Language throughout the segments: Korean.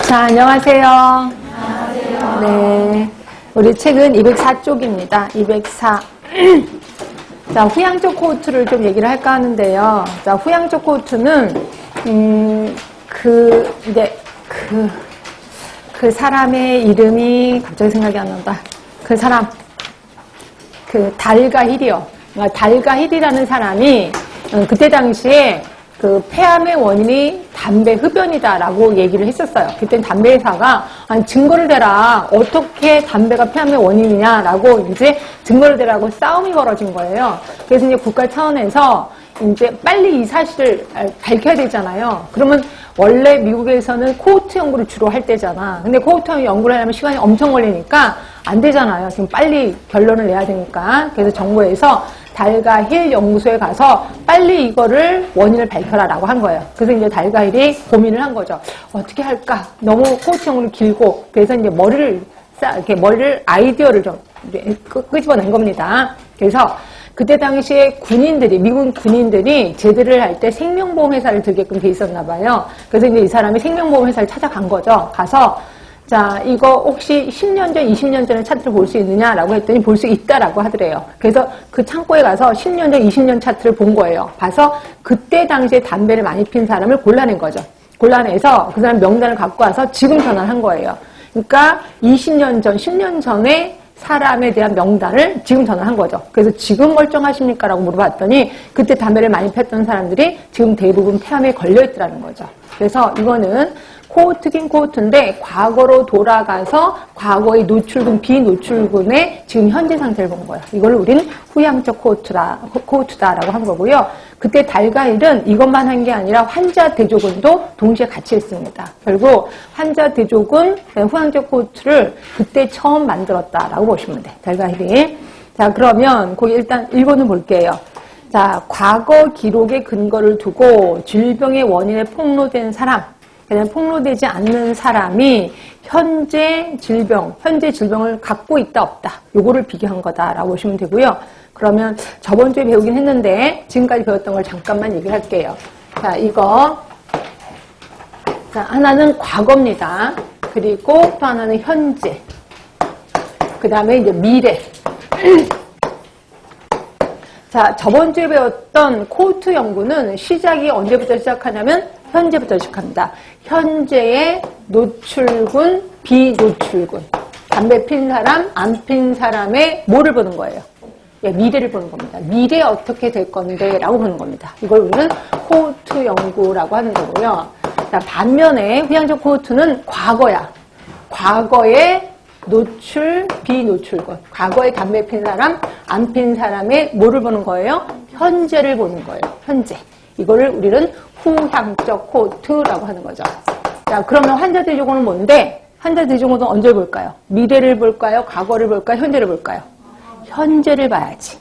자, 안녕하세요. 안녕하세요. 네. 우리 책은 204쪽입니다. 204. 자, 후양적 코호트를 좀 얘기를 할까 하는데요. 자, 후양적 코호트는, 그 사람의 이름이 갑자기 생각이 안 난다. 그 사람, 달가힐이요. 달가힐이라는 사람이 그때 당시에 그 폐암의 원인이 담배 흡연이다라고 얘기를 했었어요. 그때는 담배 회사가 증거를 대라. 어떻게 담배가 폐암의 원인이냐라고 이제 증거를 대라고 싸움이 벌어진 거예요. 그래서 이제 국가 차원에서 이제 빨리 이 사실을 밝혀야 되잖아요. 그러면 원래 미국에서는 코호트 연구를 주로 할 때잖아. 근데 코호트 연구를 하려면 시간이 엄청 걸리니까 안 되잖아요. 지금 빨리 결론을 내야 되니까. 그래서 정부에서 달가힐 연구소에 가서 빨리 이거를 원인을 밝혀라라고 한 거예요. 그래서 이제 달가힐이 고민을 한 거죠. 어떻게 할까? 너무 코호트 연구는 길고, 그래서 이제 머리를 아이디어를 좀 끄집어낸 겁니다. 그래서 그때 당시에 미국 군인들이 제대를 할 때 생명보험 회사를 들게끔 돼 있었나 봐요. 그래서 이제 이 사람이 생명보험 회사를 찾아간 거죠. 가서 자, 이거 혹시 10년 전, 20년 전에 차트를 볼 수 있느냐라고 했더니 볼 수 있다라고 하더래요. 그래서 그 창고에 가서 10년 전, 20년 차트를 본 거예요. 봐서 그때 당시에 담배를 많이 핀 사람을 골라낸 거죠. 골라내서 그 사람 명단을 갖고 와서 지금 전화를 한 거예요. 그러니까 20년 전, 10년 전에 사람에 대한 명단을 지금 전화한 거죠. 그래서 지금 멀쩡하십니까? 라고 물어봤더니 그때 담배를 많이 폈던 사람들이 지금 대부분 폐암에 걸려있더라는 거죠. 그래서 이거는 코호트긴 코호트인데 과거로 돌아가서 과거의 노출군, 비노출군의 지금 현재 상태를 본 거예요. 이걸 우리는 후양적 코호트다라고 한 거고요. 그때 달가힐은 이것만 한 게 아니라 환자 대조군도 동시에 같이 했습니다. 결국 환자 대조군, 후양적 코호트를 그때 처음 만들었다라고 보시면 돼요. 달가힐이. 자, 그러면 거기 일단 1번을 볼게요. 자, 과거 기록의 근거를 두고 질병의 원인에 폭로된 사람, 그냥 폭로되지 않는 사람이 현재 질병을 갖고 있다 없다. 요거를 비교한 거다라고 보시면 되고요. 그러면 저번 주에 배우긴 했는데 지금까지 배웠던 걸 잠깐만 얘기를 할게요. 자, 이거 자, 하나는 과거입니다. 그리고 또 하나는 현재. 그 다음에 이제 미래. 자, 저번 주에 배웠던 코호트 연구는 시작이 언제부터 시작하냐면 현재부터 시작합니다. 현재의 노출군, 비노출군. 담배 핀 사람, 안 핀 사람의 뭐를 보는 거예요? 예, 미래를 보는 겁니다. 미래 어떻게 될 건데 라고 보는 겁니다. 이걸 우리는 코호트 연구라고 하는 거고요. 자, 반면에 후양적 코호트는 과거야. 과거의 노출, 비노출군. 과거에 담배 핀 사람, 안 핀 사람의 뭐를 보는 거예요? 현재를 보는 거예요. 현재. 이거를 우리는 후향적 코호트라고 하는 거죠. 자, 그러면 환자 대조군은 뭔데? 환자 대조군은 언제 볼까요? 미래를 볼까요? 과거를 볼까요? 현재를 볼까요? 현재를 봐야지.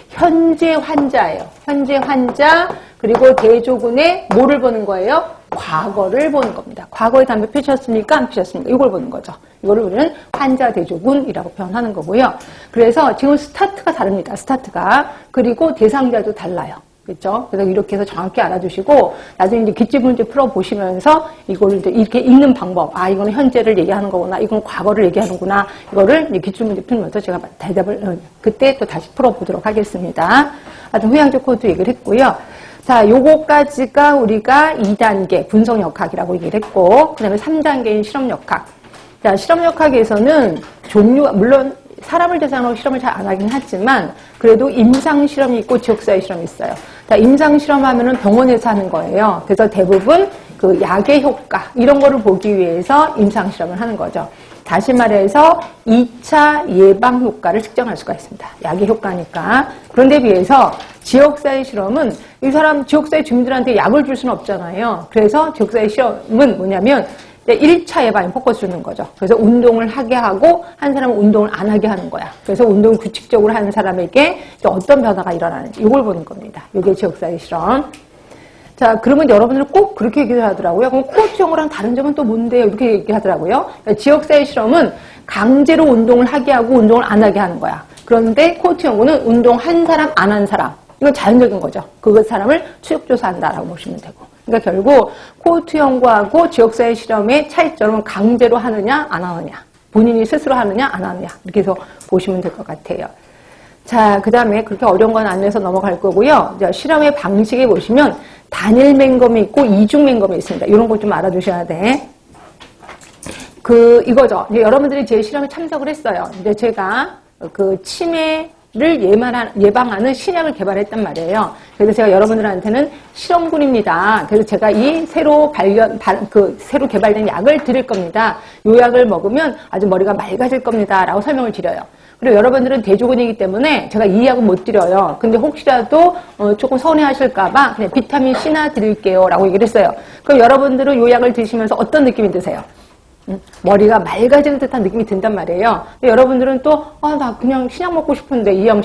현재 환자예요. 현재 환자, 그리고 대조군의 뭐를 보는 거예요? 과거를 보는 겁니다. 과거에 담배 피셨습니까? 안 피셨습니까? 이걸 보는 거죠. 이거를 우리는 환자 대조군이라고 표현하는 거고요. 그래서 지금 스타트가 다릅니다. 스타트가. 그리고 대상자도 달라요. 그렇죠? 그래서 이렇게 해서 정확히 알아두시고 나중에 이제 기출 문제 풀어보시면서 이거를 이제 이렇게 읽는 방법. 아, 이거는 현재를 얘기하는 거구나. 이건 과거를 얘기하는구나. 이거를 이제 기출 문제 풀면서 제가 대답을 그때 또 다시 풀어보도록 하겠습니다. 하여튼 후양적 코호트 얘기를 했고요. 자, 요거까지가 우리가 2단계 분석역학이라고 얘기를 했고, 그 다음에 3단계인 실험역학. 자, 실험역학에서는 종류가, 물론 사람을 대상으로 실험을 잘 안 하긴 하지만, 그래도 임상실험이 있고 지역사회 실험이 있어요. 자, 임상실험 하면은 병원에서 하는 거예요. 그래서 대부분 그 약의 효과, 이런 거를 보기 위해서 임상실험을 하는 거죠. 다시 말해서 2차 예방 효과를 측정할 수가 있습니다. 약의 효과니까. 그런데 비해서 지역사회 실험은 이 사람 지역사회 주민들한테 약을 줄 수는 없잖아요. 그래서 지역사회 실험은 뭐냐면 1차 예방에 포커스 주는 거죠. 그래서 운동을 하게 하고 한 사람은 운동을 안 하게 하는 거야. 그래서 운동을 규칙적으로 하는 사람에게 어떤 변화가 일어나는지 이걸 보는 겁니다. 이게 지역사회 실험. 자, 그러면 여러분들 꼭 그렇게 얘기를 하더라고요. 그럼 코호트 연구랑 다른 점은 또 뭔데요? 이렇게 얘기하더라고요. 그러니까 지역사회 실험은 강제로 운동을 하게 하고 운동을 안 하게 하는 거야. 그런데 코호트 연구는 운동 한 사람, 안 한 사람. 이건 자연적인 거죠. 그 사람을 추적조사한다라고 보시면 되고. 그러니까 결국 코호트 연구하고 지역사회 실험의 차이점은 강제로 하느냐 안 하느냐, 본인이 스스로 하느냐 안 하느냐 이렇게 해서 보시면 될 것 같아요. 자, 그 다음에 그렇게 어려운 건 안 해서 넘어갈 거고요. 자, 실험의 방식에 보시면 단일 맹검이 있고 이중 맹검이 있습니다. 이런 거 좀 알아두셔야 돼. 이거죠. 이제 여러분들이 제 실험에 참석을 했어요. 이제 제가 치매를 예방하는 신약을 개발했단 말이에요. 그래서 제가 여러분들한테는 실험군입니다. 그래서 제가 이 새로 개발된 약을 드릴 겁니다. 이 약을 먹으면 아주 머리가 맑아질 겁니다. 라고 설명을 드려요. 그리고 여러분들은 대조군이기 때문에 제가 이 약은 못 드려요. 근데 혹시라도 조금 서운해하실까봐 그냥 비타민 C나 드릴게요. 라고 얘기를 했어요. 그럼 여러분들은 이 약을 드시면서 어떤 느낌이 드세요? 머리가 맑아지는 듯한 느낌이 든단 말이에요. 근데 여러분들은 또, 나 그냥 신약 먹고 싶은데 이 약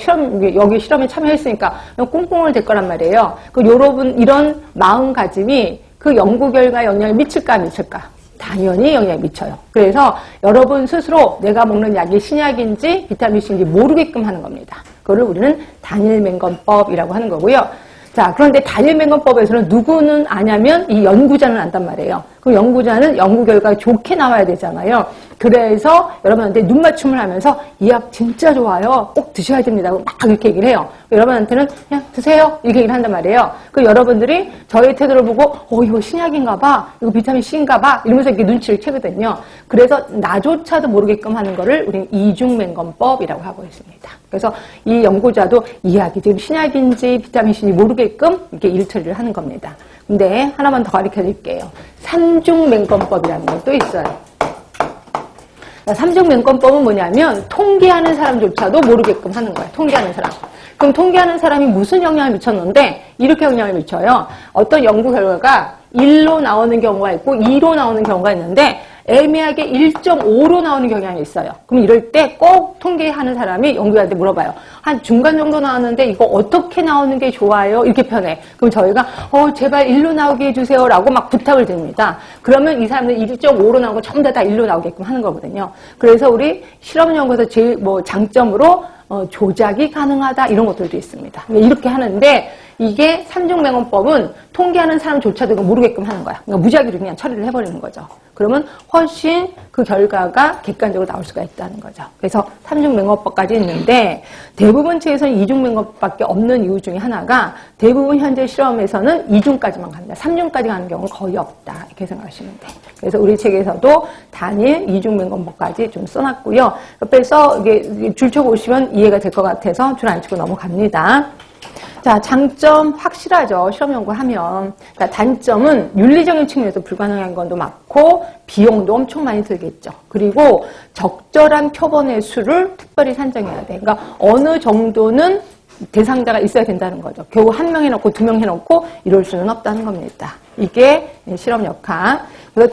여기 실험에 참여했으니까 그냥 꽁꽁을 댈 거란 말이에요. 여러분, 이런 마음가짐이 그 연구 결과에 영향을 미칠까, 안 미칠까? 당연히 영향을 미쳐요. 그래서 여러분 스스로 내가 먹는 약이 신약인지 비타민C인지 모르게끔 하는 겁니다. 그거를 우리는 단일 맹검법이라고 하는 거고요. 자, 그런데 단일 맹검법에서는 누구는 아냐면 이 연구자는 안단 말이에요. 그 연구자는 연구 결과가 좋게 나와야 되잖아요. 그래서 여러분한테 눈맞춤을 하면서 이 약 진짜 좋아요. 꼭 드셔야 됩니다. 막 이렇게 얘기를 해요. 여러분한테는 그냥 드세요. 이렇게 얘기를 한단 말이에요. 그 여러분들이 저의 태도를 보고 이거 신약인가 봐. 이거 비타민 C인가 봐. 이러면서 이렇게 눈치를 채거든요. 그래서 나조차도 모르게끔 하는 거를 우리는 이중맹검법이라고 하고 있습니다. 그래서 이 연구자도 이 약이 지금 신약인지 비타민 C인지 모르게끔 이렇게 일처리를 하는 겁니다. 근데 하나만 더 가르쳐 드릴게요. 삼중맹검법이라는 것도 있어요. 삼중맹검법은 뭐냐면 통계하는 사람조차도 모르게끔 하는 거예요. 통계하는 사람. 그럼 통계하는 사람이 무슨 영향을 미쳤는데 이렇게 영향을 미쳐요. 어떤 연구 결과가 1로 나오는 경우가 있고 2로 나오는 경우가 있는데 애매하게 1.5로 나오는 경향이 있어요. 그럼 이럴 때 꼭 통계하는 사람이 연구자한테 물어봐요. 한 중간 정도 나왔는데 이거 어떻게 나오는 게 좋아요? 이렇게 표현해. 그럼 저희가 제발 1로 나오게 해주세요 라고 막 부탁을 드립니다. 그러면 이 사람들 1.5로 나오고 전부 다 1로 나오게끔 하는 거거든요. 그래서 우리 실험 연구에서 제일 장점으로 조작이 가능하다 이런 것들도 있습니다. 이렇게 하는데 이게 삼중맹검법은 통계하는 사람조차도 이거 모르게끔 하는 거야. 그러니까 무작위로 그냥 처리를 해버리는 거죠. 그러면 훨씬 그 결과가 객관적으로 나올 수가 있다는 거죠. 그래서 삼중맹검법까지 있는데 대부분 책에서는 이중맹검법밖에 없는 이유 중에 하나가 대부분 현재 실험에서는 이중까지만 갑니다. 삼중까지 가는 경우는 거의 없다. 이렇게 생각하시면 돼요. 그래서 우리 책에서도 단일 이중맹검법까지 좀 써놨고요. 옆에서 이게 줄쳐 보시면 이해가 될 것 같아서 줄 안 치고 넘어갑니다. 자, 장점 확실하죠. 실험 연구하면. 그러니까 단점은 윤리적인 측면에서 불가능한 건도 많고 비용도 엄청 많이 들겠죠. 그리고 적절한 표본의 수를 특별히 산정해야 돼. 그러니까 어느 정도는 대상자가 있어야 된다는 거죠. 겨우 1명 해놓고 2명 해놓고 이럴 수는 없다는 겁니다. 이게 실험 역할. 그래서